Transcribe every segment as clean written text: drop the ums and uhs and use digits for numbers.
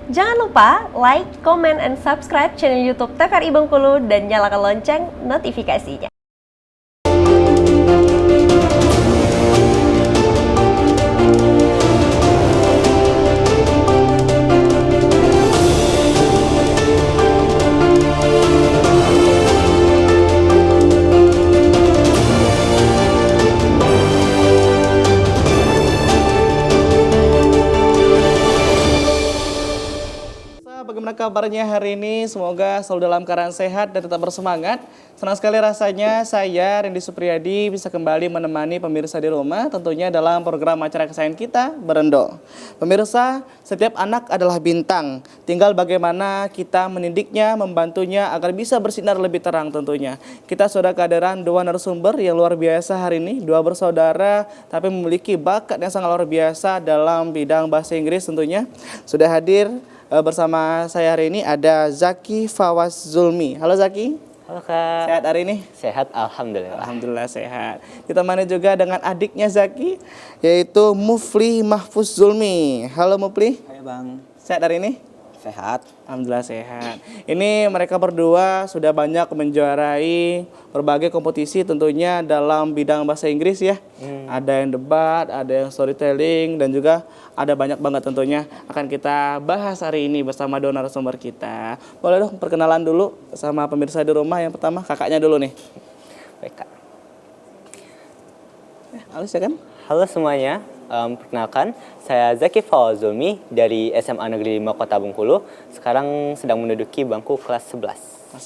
Jangan lupa like, comment, and subscribe channel YouTube TVRI Bengkulu dan nyalakan lonceng notifikasinya. Bagaimana kabarnya hari ini? Semoga selalu dalam keadaan sehat dan tetap bersemangat. Senang sekali rasanya saya, Rendy Supriyadi, bisa kembali menemani pemirsa di rumah tentunya dalam program acara kesayangan kita, Berendo. Pemirsa, setiap anak adalah bintang. Tinggal bagaimana kita mendidiknya, membantunya agar bisa bersinar lebih terang tentunya. Kita sudah kehadiran dua narasumber yang luar biasa hari ini. Dua bersaudara tapi memiliki bakat yang sangat luar biasa dalam bidang bahasa Inggris tentunya. Sudah hadir bersama saya hari ini ada Zaki Fawaz Zulmi. Halo Zaki. Halo Kak. Sehat hari ini? Sehat, alhamdulillah. Alhamdulillah sehat. Ditemani juga dengan adiknya Zaki, yaitu Mufli Mahfuz Zulmi. Halo Mufli. Hai Bang. Sehat hari ini? Sehat. Alhamdulillah sehat. Ini mereka berdua sudah banyak menjuarai berbagai kompetisi tentunya dalam bidang bahasa Inggris ya. Ada yang debat, ada yang storytelling, dan juga ada banyak banget tentunya akan kita bahas hari ini bersama dua narasumber kita. Boleh dong perkenalan dulu sama pemirsa di rumah. Yang pertama kakaknya dulu nih. Baik Kak. Halus ya kan? Halo semuanya, perkenalkan saya Zaki Fawaz Zulmi dari SMA Negeri 5 Kota Bengkulu. Sekarang sedang menduduki bangku kelas 11. Kelas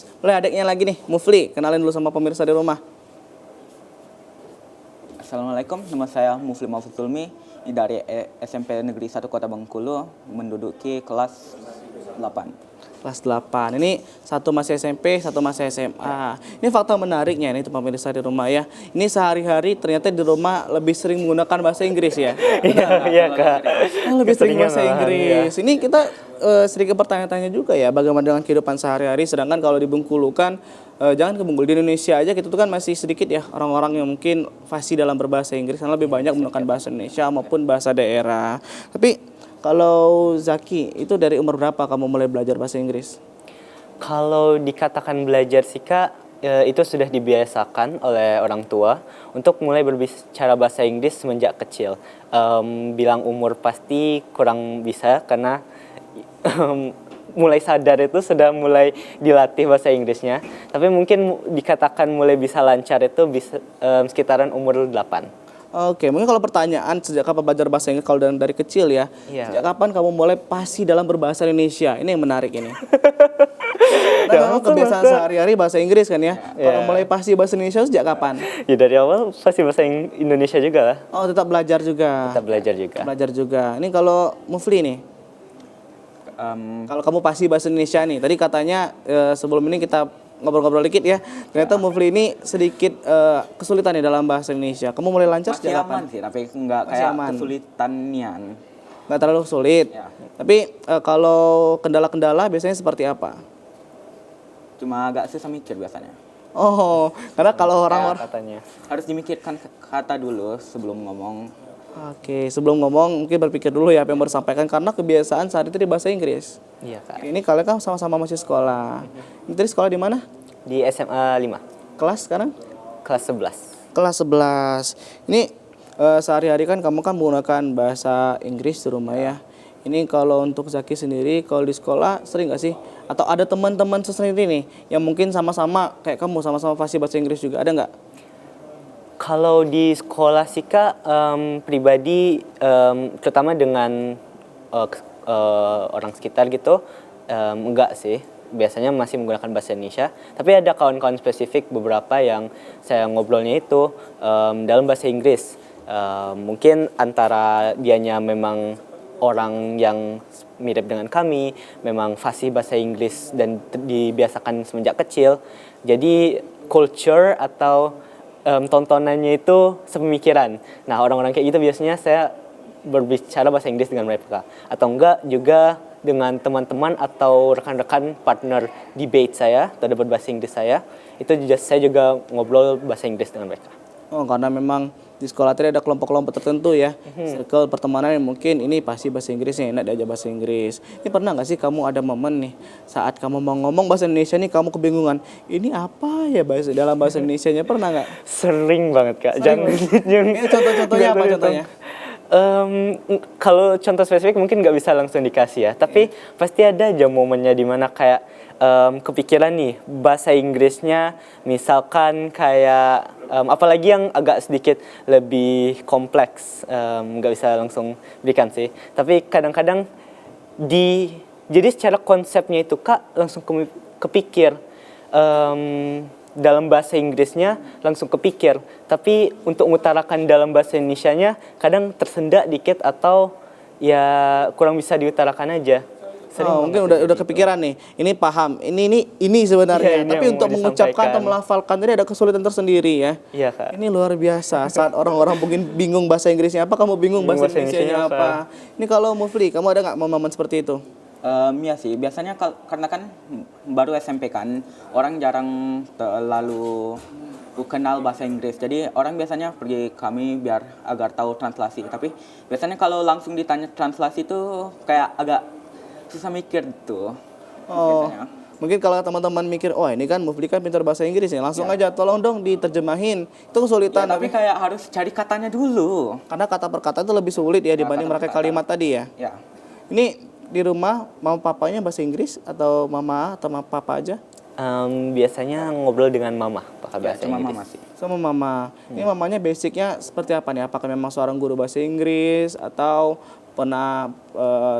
11. Boleh adiknya lagi nih, Mufli. Kenalin dulu sama pemirsa di rumah. Assalamualaikum, nama saya Mufli Mahfuz Zulmi dari SMP Negeri 1 Kota Bengkulu, menduduki kelas 8. Kelas 8. Ini satu masih SMP, satu masih SMA. Ini fakta menariknya ini pemirsa di rumah ya. Ini sehari-hari ternyata di rumah lebih sering menggunakan bahasa Inggris ya. Iya Kak. Lebih sering Keseringan bahasa malahan, Inggris. Ini kita sedikit bertanya-tanya juga ya bagaimana dengan kehidupan sehari-hari. Sedangkan kalau di Bengkulu kan jangan ke Bengkulu, di Indonesia aja gitu tuh kan masih sedikit ya orang-orang yang mungkin fasih dalam berbahasa Inggris. Karena lebih banyak menggunakan bahasa Indonesia maupun bahasa daerah. Tapi kalau Zaki, itu dari umur berapa kamu mulai belajar bahasa Inggris? Kalau dikatakan belajar sih Kak, itu sudah dibiasakan oleh orang tua untuk mulai berbicara bahasa Inggris semenjak kecil. Bilang umur pasti kurang bisa karena mulai sadar itu sudah mulai dilatih bahasa Inggrisnya. Tapi mungkin dikatakan mulai bisa lancar itu bisa sekitaran umur 8. Oke, mungkin kalau pertanyaan sejak kapan belajar bahasa Inggris kalau dari kecil ya, Iya. sejak kapan kamu mulai fasih dalam berbahasa Indonesia? Ini yang menarik ini. Karena memang kebiasaan sehari-hari bahasa Inggris kan ya. Kalau mulai fasih bahasa Indonesia sejak kapan? Ya dari awal pasti bahasa Indonesia juga lah. Oh, tetap belajar juga. Kita belajar juga. Belajar juga. Ini kalau Mufli nih, kalau kamu fasih bahasa Indonesia nih, tadi katanya sebelum ini kita ngobrol-ngobrol dikit ya. Ternyata Mufli ini sedikit kesulitan nih dalam bahasa Indonesia. Kamu mulai lancar Masih sejak aman kapan? sih, tapi nggak Masih kayak aman. kesulitannya. Nggak terlalu sulit. Ya. Tapi kalau kendala-kendala biasanya seperti apa? Cuma agak susah mikir biasanya. Oh, karena kalau orang-orang Katanya. Harus dimikirkan kata dulu sebelum ngomong. Oke, sebelum ngomong mungkin berpikir dulu ya apa yang mau disampaikan karena kebiasaan saat itu di bahasa Inggris. Iya Kak. Ini kalian kan sama-sama masih sekolah. Ini tadi sekolah di mana? Di SMA 5, Kelas sekarang? kelas 11. Kelas 11. Ini sehari-hari kan kamu kan menggunakan bahasa Inggris di rumah ya. Ini kalau untuk Zaki sendiri, kalau di sekolah sering nggak sih? Atau ada teman-teman sendiri nih yang mungkin sama-sama kayak kamu sama-sama fasih bahasa Inggris juga, ada nggak? Kalau di sekolah sih Kak, pribadi terutama dengan orang sekitar gitu, enggak sih. Biasanya masih menggunakan bahasa Indonesia. Tapi ada kawan-kawan spesifik beberapa yang saya ngobrolnya itu dalam bahasa Inggris. Mungkin antara dianya memang orang yang mirip dengan kami, memang fasih bahasa Inggris dan dibiasakan semenjak kecil. Jadi culture atau tontonannya itu sepemikiran. Nah, orang-orang kayak gitu biasanya saya berbicara bahasa Inggris dengan mereka. Atau enggak juga dengan teman-teman atau rekan-rekan partner debate saya atau debat bahasa Inggris saya. Itu juga saya juga ngobrol bahasa Inggris dengan mereka. Oh, karena memang di sekolah tadi ada kelompok-kelompok tertentu ya, circle pertemanan yang mungkin ini pasti bahasa Inggrisnya enak diajak bahasa Inggris. Ini pernah nggak sih kamu ada momen nih saat kamu mau ngomong bahasa Indonesia nih kamu kebingungan, ini apa ya bahasa dalam bahasa Indonesianya, pernah nggak? Sering banget Kak. Sering Ini contoh-contohnya apa contohnya? Kalau contoh spesifik mungkin nggak bisa langsung dikasih ya, tapi pasti ada aja momennya dimana kayak kepikiran nih bahasa Inggrisnya, misalkan kayak apalagi yang agak sedikit lebih kompleks, nggak bisa langsung berikan sih. Tapi kadang-kadang jadi secara konsepnya itu Kak langsung kepikir. Dalam bahasa Inggrisnya langsung kepikir, tapi untuk mengutarakan dalam bahasa Indonesianya kadang tersendak dikit atau ya kurang bisa diutarakan aja. Mungkin udah kepikiran nih. Ini paham. Ini sebenarnya. Iya, ini Tapi yang untuk mau mengucapkan atau disampaikan. melafalkan tadi ada kesulitan tersendiri ya. Iya Kak. Ini luar biasa. Saat orang-orang mungkin bingung bahasa Inggrisnya apa, kamu bingung bahasa Bahasa Indonesianya Indonesianya apa. Ini kalau Mufli, kamu ada nggak momen seperti itu? Ya sih, biasanya karena kan baru SMP kan, orang jarang terlalu kenal bahasa Inggris. Jadi orang biasanya pergi kami biar agar tahu translasi. Tapi biasanya kalau langsung ditanya translasi itu kayak agak susah mikir tuh. Oh, Biasanya. mungkin kalau teman-teman mikir, oh ini kan Mufli kan pintar bahasa Inggris ya, langsung aja tolong dong diterjemahin. Itu kesulitan. Ya, tapi kayak harus cari katanya dulu. karena kata per kata itu lebih sulit ya dibanding kata per mereka kata. kalimat tadi ya. Ya. Ini di rumah mama papanya bahasa Inggris atau mama atau papa aja? Biasanya ngobrol dengan mama pakai Ya, bahasa cuma Inggris. mama sih. Sama mama. Ini mamanya basicnya seperti apa nih? Apakah memang seorang guru bahasa Inggris atau pernah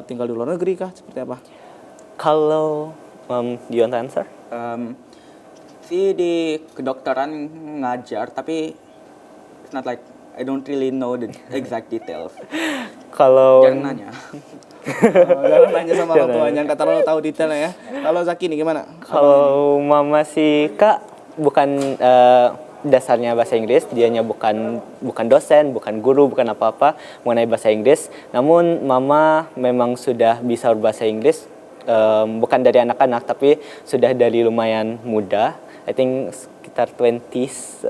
tinggal di luar negeri kah? Seperti apa? Kalau do you want to answer? Sih di kedokteran ngajar, tapi it's not like I don't really know the exact details. Kalau Jangan nanya. Jangan nanya sama orang tuanya, nggak terlalu tahu detailnya ya. Kalau Zaki nih gimana? Kalau mama sih Kak bukan dasarnya bahasa Inggris, dianya bukan dosen, bukan guru, bukan apa-apa mengenai bahasa Inggris. Namun mama memang sudah bisa berbahasa Inggris, bukan dari anak-anak tapi sudah dari lumayan muda. I think sekitar 20s,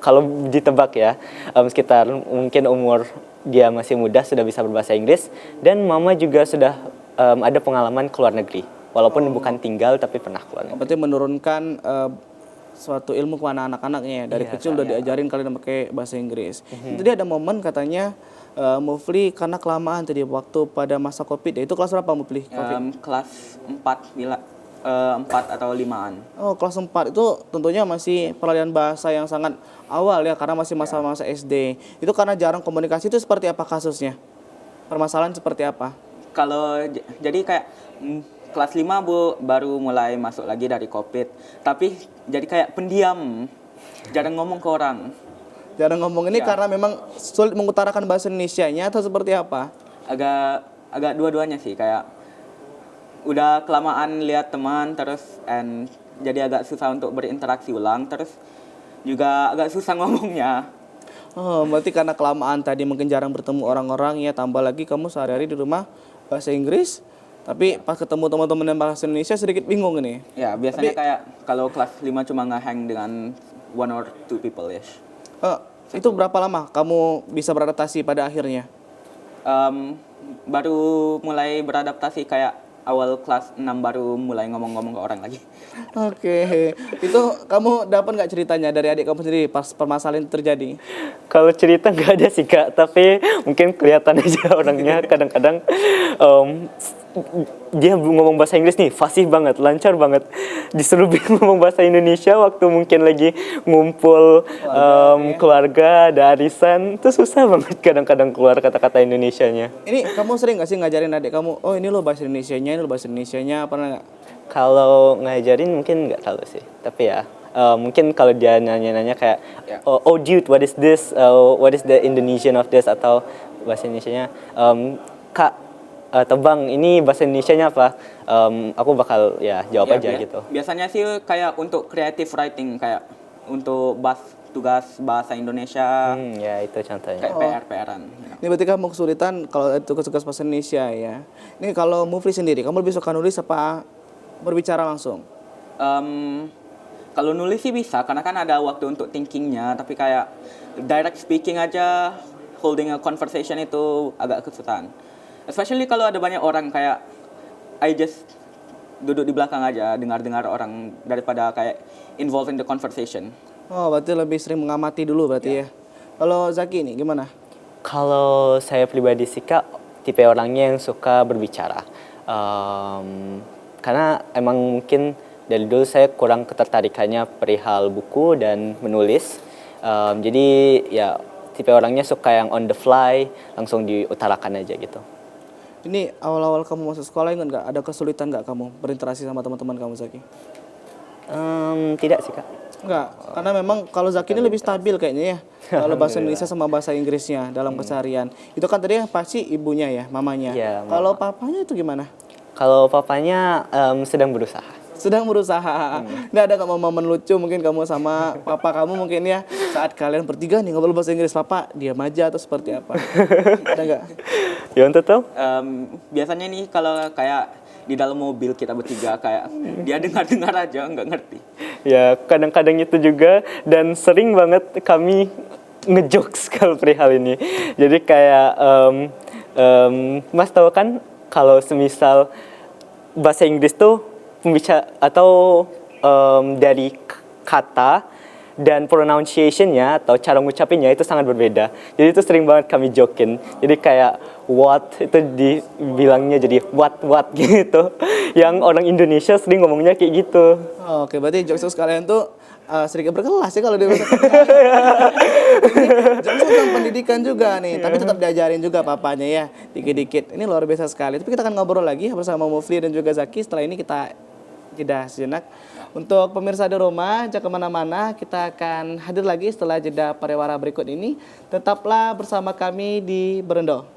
kalau ditebak ya, sekitar mungkin umur dia masih muda sudah bisa berbahasa Inggris. Dan mama juga sudah ada pengalaman ke luar negeri, walaupun bukan tinggal tapi pernah keluar negeri. Berarti menurunkan suatu ilmu ke anak-anaknya ya. Dari kecil udah diajarin kalian pakai bahasa Inggris. Tadi ada momen katanya Mufli karena kelamaan tadi waktu pada masa Covid ya. Itu kelas berapa Mufli? Kelas 4 atau 5-an. Oh, kelas 4 itu tentunya masih peralihan bahasa yang sangat awal ya karena masih masa-masa SD. Itu karena jarang komunikasi, itu seperti apa kasusnya? Permasalahan seperti apa? Kalau jadi kayak kelas 5 baru mulai masuk lagi dari Covid. Tapi jadi kayak pendiam. Jarang ngomong ke orang. Jarang ngomong ini Ya. karena memang sulit mengutarakan bahasa Indonesianya atau seperti apa? Agak dua-duanya sih, kayak udah kelamaan lihat teman terus jadi agak susah untuk berinteraksi ulang, terus juga agak susah ngomongnya. Oh, berarti karena kelamaan tadi mungkin jarang bertemu orang-orang ya, tambah lagi kamu sehari-hari di rumah bahasa Inggris, tapi pas ketemu teman-teman yang bahasa Indonesia sedikit bingung ini. Ya, biasanya kayak kalau kelas 5 cuma nge-hang dengan 1 or 2 people ish. Itu berapa lama kamu bisa beradaptasi pada akhirnya? Baru mulai beradaptasi kayak awal kelas 6 baru mulai ngomong-ngomong ke orang lagi. Oke, itu kamu dapat nggak ceritanya dari adik kamu sendiri pas permasalahan itu terjadi? Kalau cerita nggak ada sih Kak, tapi mungkin kelihatan aja orangnya kadang-kadang dia ngomong bahasa Inggris nih fasih banget, lancar banget. Disuruh ngomong bahasa Indonesia waktu mungkin lagi ngumpul keluarga, ada arisan, itu susah banget kadang-kadang keluar kata-kata Indonesianya. Ini kamu sering nggak sih ngajarin adik kamu, oh ini lo bahasa Indonesianya, ini lo bahasa Indonesianya, pernah nggak? Kalau ngajarin mungkin nggak terlalu sih, tapi ya mungkin kalau dia nanya-nanya kayak oh dude what is this, what is the Indonesian of this, atau bahasa Indonesianya Kak tebang ini bahasa Indonesianya apa, aku bakal ya jawab aja gitu. Biasanya sih kayak untuk creative writing, kayak untuk tugas bahasa Indonesia, Ya itu contohnya. kayak PR-an. Ini berarti kamu kesulitan kalau tugas bahasa Indonesia ya. Ini kalau Mufli sendiri, kamu lebih suka nulis apa berbicara langsung? Kalau nulis sih bisa, karena kan ada waktu untuk thinkingnya. Tapi kayak direct speaking aja, holding a conversation itu agak kesusahan. Especially kalau ada banyak orang, kayak I just duduk di belakang aja, dengar-dengar orang daripada kayak involved in the conversation. Oh, berarti lebih sering mengamati dulu berarti ya. Kalau Zaki nih gimana? Kalau saya pribadi sih Kak, tipe orangnya yang suka berbicara. Karena emang mungkin dari dulu saya kurang ketertarikannya perihal buku dan menulis. Jadi ya tipe orangnya suka yang on the fly, langsung diutarakan aja gitu. Ini awal-awal kamu masuk sekolah ingat nggak ada kesulitan nggak kamu berinteraksi sama teman-teman kamu Zaki? Tidak sih Kak. Enggak, karena memang kalau Zaki ini lebih stabil kayaknya ya. Kalau bahasa Indonesia sama bahasa Inggrisnya dalam keseharian. Itu kan tadi pasti ibunya ya, mamanya. Iya, mama. Kalau papanya itu gimana? Kalau papanya sedang berusaha. Sedang berusaha. Nggak ada nggak momen lucu mungkin kamu sama papa kamu mungkin ya saat kalian bertiga nih ngobrol bahasa Inggris, papa diam aja atau seperti apa? Ada nggak? Ya untuk tahu? Biasanya nih kalau kayak di dalam mobil kita bertiga, kayak dia dengar-dengar aja, nggak ngerti. Ya kadang-kadang itu juga, dan sering banget kami ngejokes kalau perihal ini. Jadi kayak Mas tahu kan kalau semisal bahasa Inggris tuh pembicara atau dari kata dan pronunciation-nya atau cara ngucapinnya itu sangat berbeda. Jadi itu sering banget kami jokin. Jadi kayak what itu dibilangnya jadi what gitu. Yang orang Indonesia sering ngomongnya kayak gitu. Oh, oke, berarti jokes kalian tuh sedikit berkelas ya kalau di bahasa jokes tentang pendidikan juga nih, tapi tetap diajarin juga papanya ya, dikit-dikit. Ini luar biasa sekali. Tapi kita akan ngobrol lagi bersama Mufli dan juga Zaki. Setelah ini kita jeda sejenak. Untuk pemirsa di rumah, jangan kemana-mana, kita akan hadir lagi setelah jeda pariwara berikut ini. Tetaplah bersama kami di Berendo.